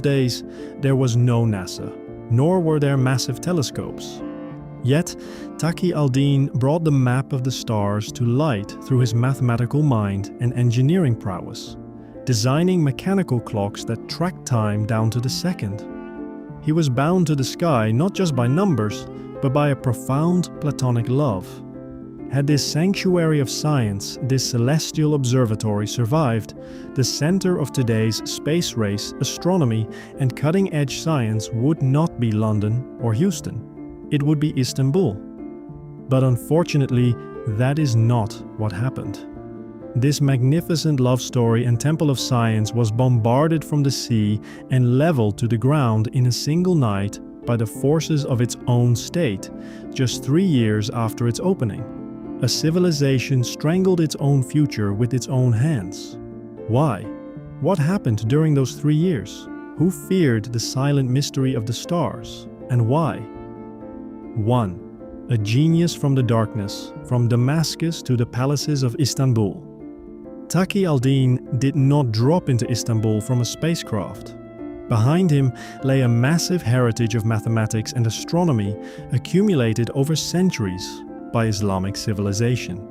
days, there was no NASA, nor were there massive telescopes. Yet, Taqi al-Din brought the map of the stars to light through his mathematical mind and engineering prowess, designing mechanical clocks that tracked time down to the second. He was bound to the sky not just by numbers, but by a profound Platonic love. Had this sanctuary of science, this celestial observatory survived, the center of today's space race, astronomy, and cutting-edge science would not be London or Houston. It would be Istanbul. But unfortunately, that is not what happened. This magnificent love story and temple of science was bombarded from the sea and leveled to the ground in a single night by the forces of its own state, just 3 years after its opening. A civilization strangled its own future with its own hands. Why? What happened during those 3 years? Who feared the silent mystery of the stars? And why? 1. A genius from the darkness, from Damascus to the palaces of Istanbul. Taqi al-Din did not drop into Istanbul from a spacecraft. Behind him lay a massive heritage of mathematics and astronomy accumulated over centuries by Islamic civilization.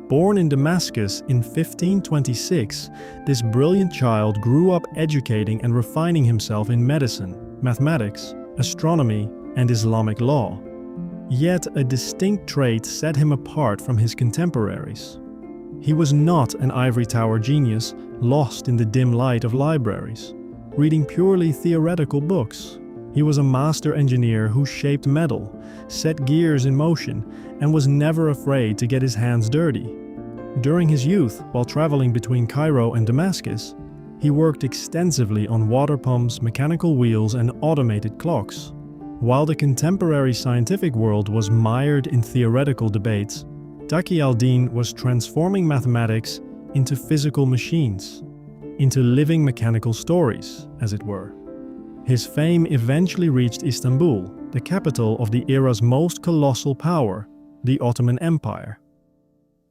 Born in Damascus in 1526, this brilliant child grew up educating and refining himself in medicine, mathematics, astronomy, and Islamic law. Yet a distinct trait set him apart from his contemporaries. He was not an ivory tower genius lost in the dim light of libraries, reading purely theoretical books. He was a master engineer who shaped metal, set gears in motion, and was never afraid to get his hands dirty. During his youth, while traveling between Cairo and Damascus, he worked extensively on water pumps, mechanical wheels, and automated clocks. While the contemporary scientific world was mired in theoretical debates, Taqi al-Din was transforming mathematics into physical machines, into living mechanical stories, as it were. His fame eventually reached Istanbul, the capital of the era's most colossal power, the Ottoman Empire.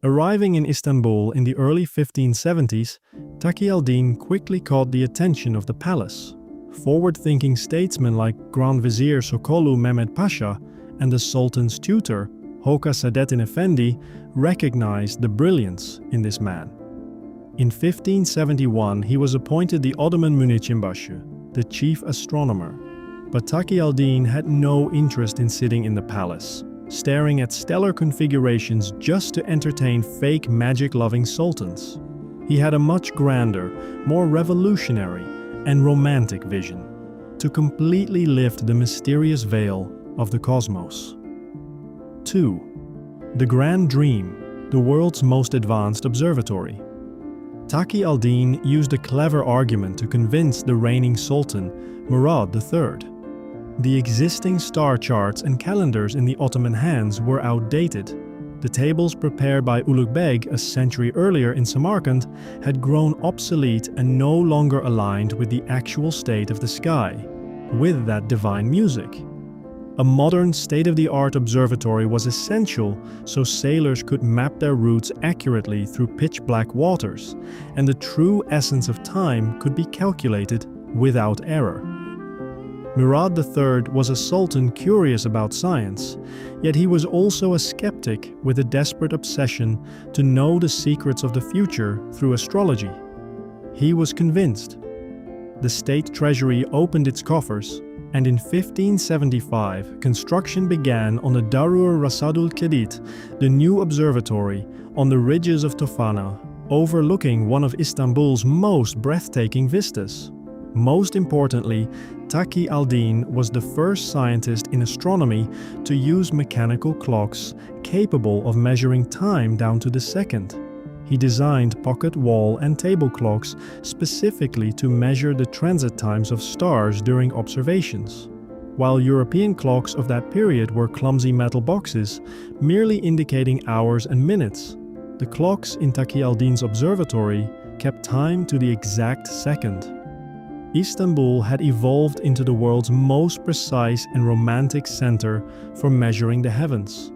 Arriving in Istanbul in the early 1570s, Taqi al-Din quickly caught the attention of the palace. Forward-thinking statesmen like Grand Vizier Sokolu Mehmed Pasha and the Sultan's tutor, Hoca Saadettin Effendi, recognized the brilliance in this man. In 1571, he was appointed the Ottoman Müneccimbaşı, the chief astronomer. But Taqi al-Din had no interest in sitting in the palace, staring at stellar configurations just to entertain fake magic-loving sultans. He had a much grander, more revolutionary, and romantic vision, to completely lift the mysterious veil of the cosmos. 2. The Grand Dream, the world's most advanced observatory. Taqi al-Din used a clever argument to convince the reigning sultan, Murad III. The existing star charts and calendars in the Ottoman hands were outdated. The tables prepared by Ulugh Beg a century earlier in Samarkand had grown obsolete and no longer aligned with the actual state of the sky, with that divine music. A modern state-of-the-art observatory was essential so sailors could map their routes accurately through pitch-black waters, and the true essence of time could be calculated without error. Murad III was a sultan curious about science, yet he was also a skeptic with a desperate obsession to know the secrets of the future through astrology. He was convinced. The state treasury opened its coffers, and in 1575, construction began on the Darur Rasadul Kedit, the new observatory on the ridges of Tofana, overlooking one of Istanbul's most breathtaking vistas. Most importantly, Taqi al-Din was the first scientist in astronomy to use mechanical clocks capable of measuring time down to the second. He designed pocket wall and table clocks specifically to measure the transit times of stars during observations. While European clocks of that period were clumsy metal boxes, merely indicating hours and minutes, the clocks in Taqi al-Din's observatory kept time to the exact second. Istanbul had evolved into the world's most precise and romantic center for measuring the heavens.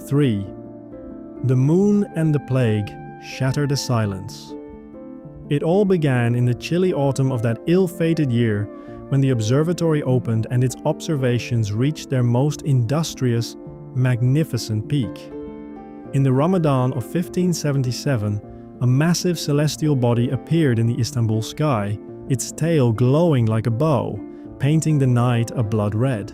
3. The moon and the plague shatter the silence. It all began in the chilly autumn of that ill-fated year when the observatory opened and its observations reached their most industrious, magnificent peak. In the Ramadan of 1577, a massive celestial body appeared in the Istanbul sky, its tail glowing like a bow, painting the night a blood red.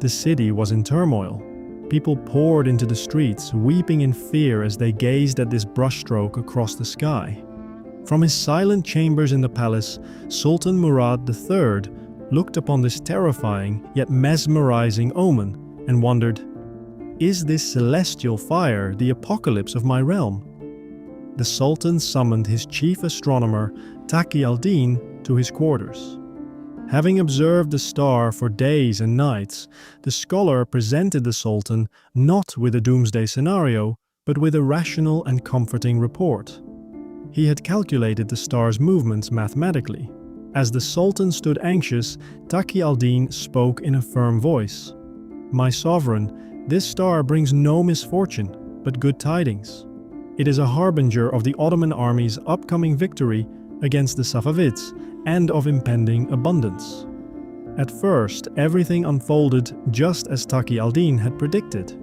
The city was in turmoil. People poured into the streets, weeping in fear as they gazed at this brushstroke across the sky. From his silent chambers in the palace, Sultan Murad III looked upon this terrifying yet mesmerizing omen and wondered, "Is this celestial fire the apocalypse of my realm?" The Sultan summoned his chief astronomer, Taqi al-Din, to his quarters. Having observed the star for days and nights, the scholar presented the Sultan not with a doomsday scenario, but with a rational and comforting report. He had calculated the star's movements mathematically. As the Sultan stood anxious, Taqi al-Din spoke in a firm voice. "My sovereign, this star brings no misfortune, but good tidings. It is a harbinger of the Ottoman army's upcoming victory against the Safavids and of impending abundance." At first, everything unfolded just as Taqi al-Din had predicted.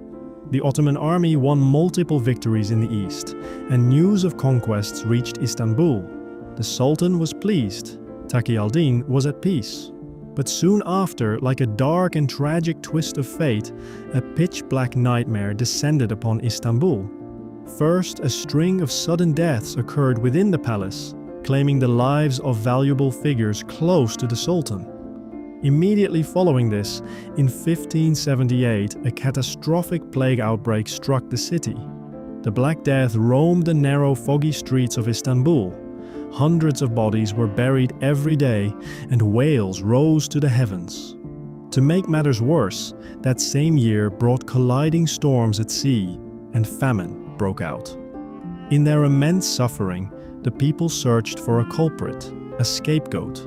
The Ottoman army won multiple victories in the east, and news of conquests reached Istanbul. The Sultan was pleased. Taqi al-Din was at peace. But soon after, like a dark and tragic twist of fate, a pitch-black nightmare descended upon Istanbul. First, a string of sudden deaths occurred within the palace, claiming the lives of valuable figures close to the Sultan. Immediately following this, in 1578, a catastrophic plague outbreak struck the city. The Black Death roamed the narrow, foggy streets of Istanbul. Hundreds of bodies were buried every day, and wails rose to the heavens. To make matters worse, that same year brought colliding storms at sea, and famine broke out. In their immense suffering, the people searched for a culprit, a scapegoat,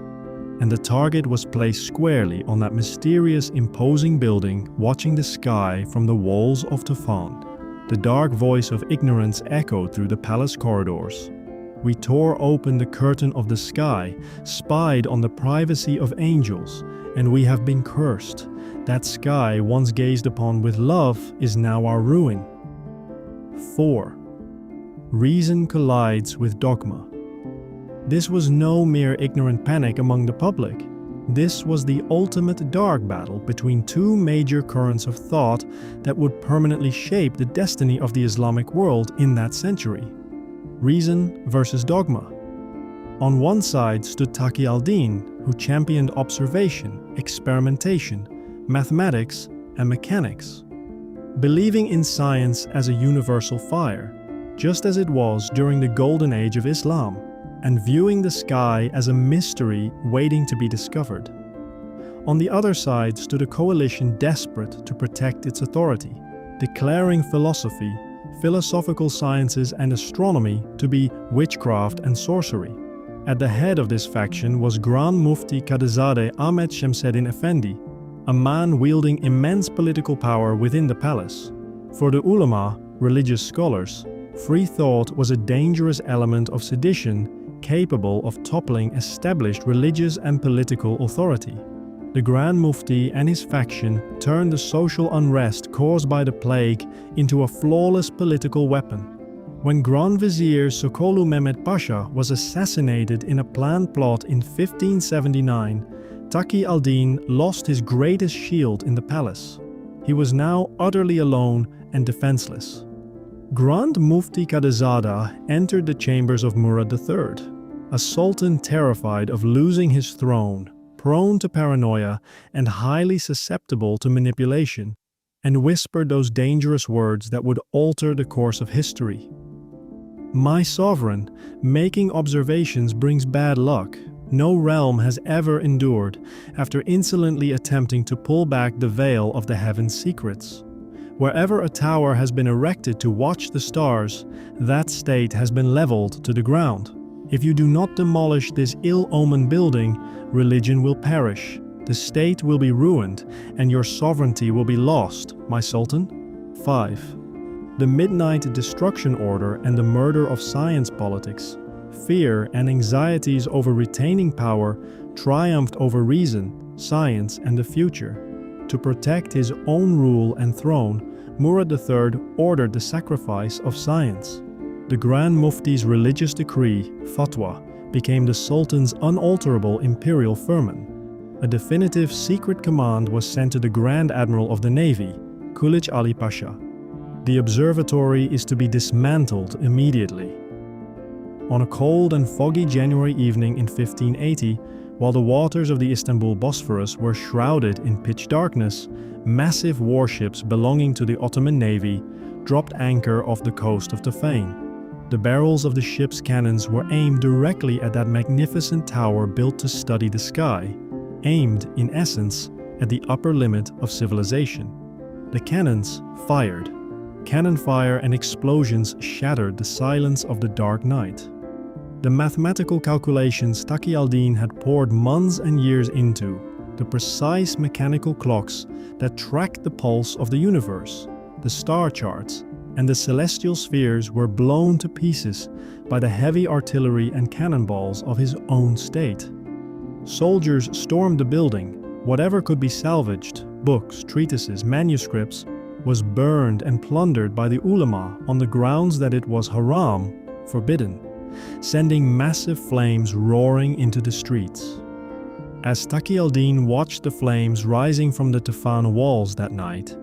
and the target was placed squarely on that mysterious, imposing building watching the sky from the walls of Tufan. The dark voice of ignorance echoed through the palace corridors. "We tore open the curtain of the sky, spied on the privacy of angels, and we have been cursed. That sky, once gazed upon with love, is now our ruin." 4. Reason collides with dogma. This was no mere ignorant panic among the public. This was the ultimate dark battle between two major currents of thought that would permanently shape the destiny of the Islamic world in that century. Reason versus dogma. On one side stood Taqi al-Din, who championed observation, experimentation, mathematics, and mechanics. Believing in science as a universal fire, just as it was during the golden age of Islam, and viewing the sky as a mystery waiting to be discovered. On the other side stood a coalition desperate to protect its authority, declaring philosophy, philosophical sciences, and astronomy to be witchcraft and sorcery. At the head of this faction was Grand Mufti Kadizadeh Ahmed Shemseddin Effendi, a man wielding immense political power within the palace. For the ulama, religious scholars, free thought was a dangerous element of sedition capable of toppling established religious and political authority. The Grand Mufti and his faction turned the social unrest caused by the plague into a flawless political weapon. When Grand Vizier Sokolu Mehmet Pasha was assassinated in a planned plot in 1579, Taqi al-Din lost his greatest shield in the palace. He was now utterly alone and defenseless. Grand Mufti Kadizadeh entered the chambers of Murad III, a sultan terrified of losing his throne, prone to paranoia, and highly susceptible to manipulation, and whispered those dangerous words that would alter the course of history. "My sovereign, making observations brings bad luck. No realm has ever endured after insolently attempting to pull back the veil of the heaven's secrets. Wherever a tower has been erected to watch the stars, that state has been leveled to the ground. If you do not demolish this ill-omened building, religion will perish, the state will be ruined, and your sovereignty will be lost, my sultan." 5. The Midnight Destruction Order and the Murder of Science Politics. fear, and anxieties over retaining power triumphed over reason, science, and the future. To protect his own rule and throne, Murad III ordered the sacrifice of science. The Grand Mufti's religious decree, fatwa, became the Sultan's unalterable imperial firman. A definitive secret command was sent to the Grand Admiral of the Navy, Kulich Ali Pasha. The observatory is to be dismantled immediately. On a cold and foggy January evening in 1580, while the waters of the Istanbul Bosphorus were shrouded in pitch darkness, massive warships belonging to the Ottoman Navy dropped anchor off the coast of Taqi. The barrels of the ship's cannons were aimed directly at that magnificent tower built to study the sky, aimed, in essence, at the upper limit of civilization. The cannons fired. Cannon fire and explosions shattered the silence of the dark night. The mathematical calculations Taqi al-Din had poured months and years into, the precise mechanical clocks that tracked the pulse of the universe, the star charts, and the celestial spheres were blown to pieces by the heavy artillery and cannonballs of his own state. Soldiers stormed the building. Whatever could be salvaged, books, treatises, manuscripts, was burned and plundered by the ulama on the grounds that it was haram, forbidden, sending massive flames roaring into the streets. As Taqi al-Din watched the flames rising from the Tufan walls that night,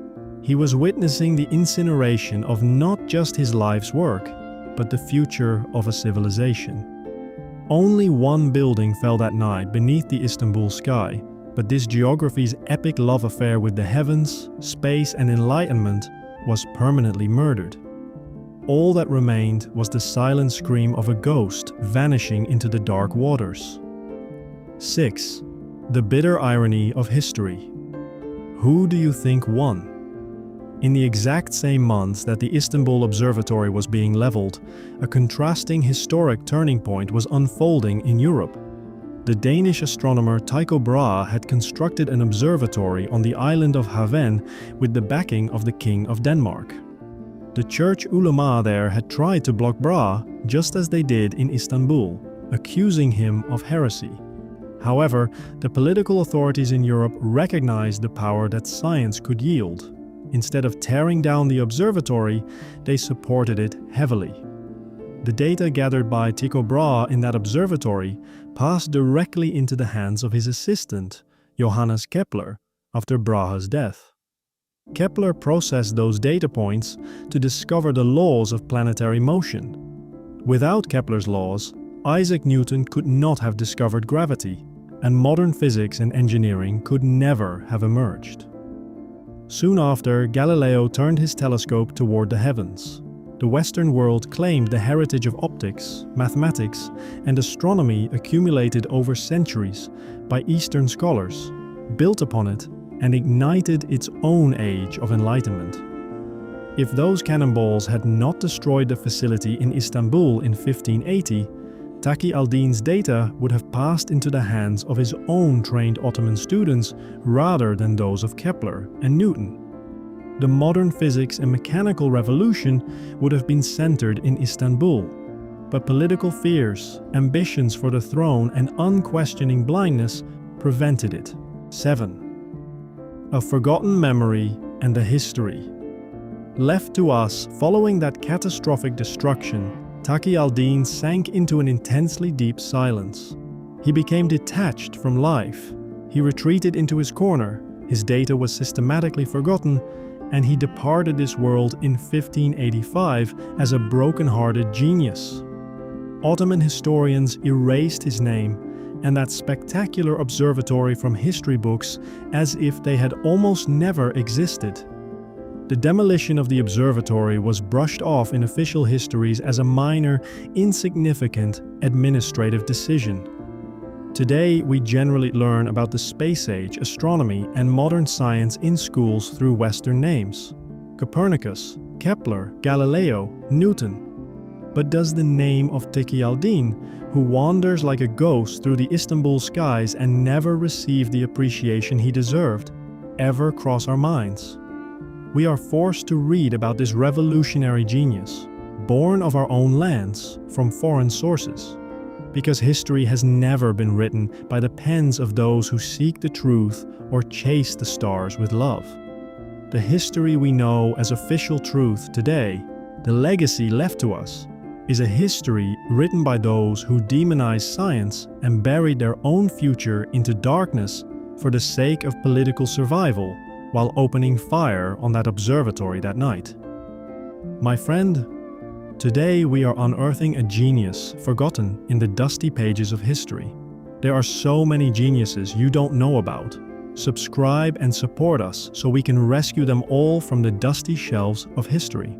he was witnessing the incineration of not just his life's work, but the future of a civilization. Only one building fell that night beneath the Istanbul sky, but this geography's epic love affair with the heavens, space, and enlightenment was permanently murdered. All that remained was the silent scream of a ghost vanishing into the dark waters. 6. The bitter irony of history. Who do you think won? In the exact same months that the Istanbul Observatory was being leveled, a contrasting historic turning point was unfolding in Europe. The Danish astronomer Tycho Brahe had constructed an observatory on the island of Haven with the backing of the King of Denmark. The church ulama there had tried to block Brahe just as they did in Istanbul, accusing him of heresy. However, the political authorities in Europe recognized the power that science could yield. Instead of tearing down the observatory, they supported it heavily. The data gathered by Tycho Brahe in that observatory passed directly into the hands of his assistant, Johannes Kepler, after Brahe's death. Kepler processed those data points to discover the laws of planetary motion. Without Kepler's laws, Isaac Newton could not have discovered gravity, and modern physics and engineering could never have emerged. Soon after, Galileo turned his telescope toward the heavens. The Western world claimed the heritage of optics, mathematics, and astronomy accumulated over centuries by Eastern scholars, built upon it, and ignited its own age of enlightenment. If those cannonballs had not destroyed the facility in Istanbul in 1580, Taqi al-Din's data would have passed into the hands of his own trained Ottoman students rather than those of Kepler and Newton. The modern physics and mechanical revolution would have been centered in Istanbul, but political fears, ambitions for the throne, and unquestioning blindness prevented it. 7. A forgotten memory and a history. Left to us following that catastrophic destruction, Taqi al-Din sank into an intensely deep silence. He became detached from life. He retreated into his corner, his data was systematically forgotten, and he departed this world in 1585 as a broken-hearted genius. Ottoman historians erased his name and that spectacular observatory from history books as if they had almost never existed. The demolition of the observatory was brushed off in official histories as a minor, insignificant administrative decision. Today, we generally learn about the space age, astronomy, and modern science in schools through Western names: Copernicus, Kepler, Galileo, Newton. But does the name of Taqi al-Din, who wanders like a ghost through the Istanbul skies and never received the appreciation he deserved, ever cross our minds? We are forced to read about this revolutionary genius, born of our own lands, from foreign sources. Because history has never been written by the pens of those who seek the truth or chase the stars with love. The history we know as official truth today, the legacy left to us, is a history written by those who demonized science and buried their own future into darkness for the sake of political survival while opening fire on that observatory that night. My friend, today we are unearthing a genius forgotten in the dusty pages of history. There are so many geniuses you don't know about. Subscribe and support us so we can rescue them all from the dusty shelves of history.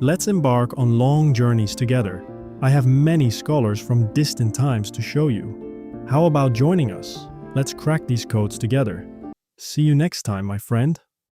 Let's embark on long journeys together. I have many scholars from distant times to show you. How about joining us? Let's crack these codes together. See you next time, my friend.